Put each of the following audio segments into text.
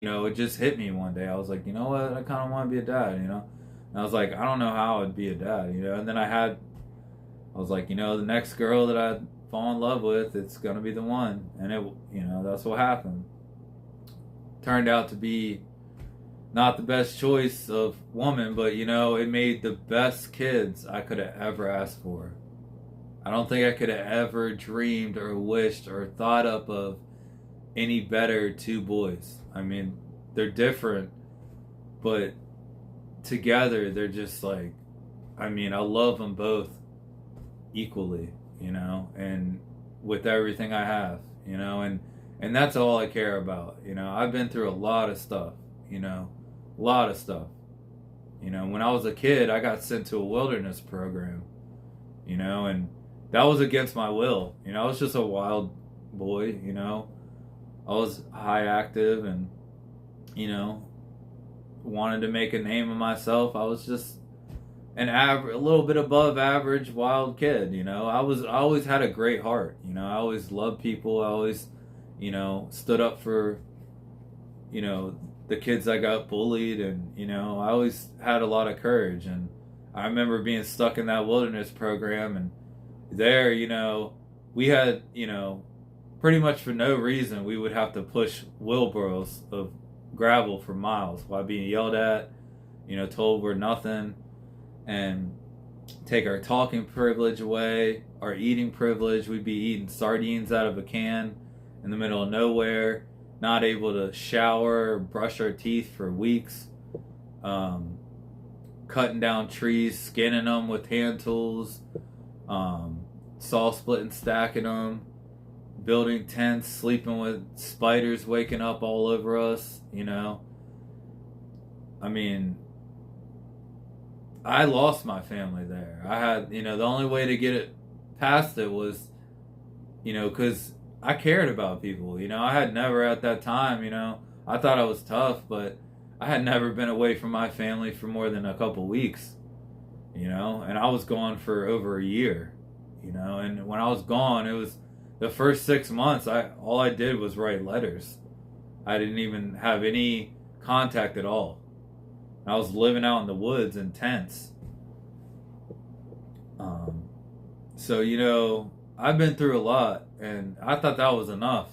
it just hit me one day. I was like, you know what? I kind of want to be a dad. And I was like, I don't know how I'd be a dad. And then I was like, the next girl that I fall in love with, it's going to be the one. And that's what happened. Turned out to be not the best choice of woman, but it made the best kids I could have ever asked for. I don't think I could have ever dreamed or wished or thought up of any better two boys. I mean, they're different, but together they're just like, I mean, I love them both equally, and with everything I have, and that's all I care about. I've been through a lot of stuff, a lot of stuff. When I was a kid, I got sent to a wilderness program, and that was against my will. I was just a wild boy. I was high active and wanted to make a name of myself. I was just a little bit above average wild kid. I always had a great heart. I always loved people. I always stood up for you know the kids that got bullied, and I always had a lot of courage. And I remember being stuck in that wilderness program, and there, we had, pretty much for no reason, we would have to push wheelbarrows of gravel for miles while being yelled at, told we're nothing, and take our talking privilege away, our eating privilege. We'd be eating sardines out of a can in the middle of nowhere, not able to shower or brush our teeth for weeks, cutting down trees, skinning them with hand tools, saw splitting, stacking them, building tents, sleeping with spiders waking up all over us. I mean, I lost my family there. I had, the only way to get it past it was, because I cared about people. I had never at that time, I thought I was tough, but I had never been away from my family for more than a couple weeks, and I was gone for over a year, and when I was gone, it was the first 6 months, all I did was write letters. I didn't even have any contact at all. I was living out in the woods in tents. So, I've been through a lot, and I thought that was enough.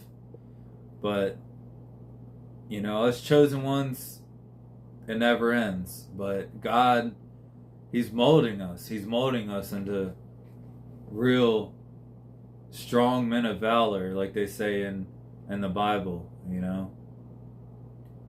But, us chosen ones, it never ends. But God, He's molding us. He's molding us into real strong men of valor, like they say in the Bible.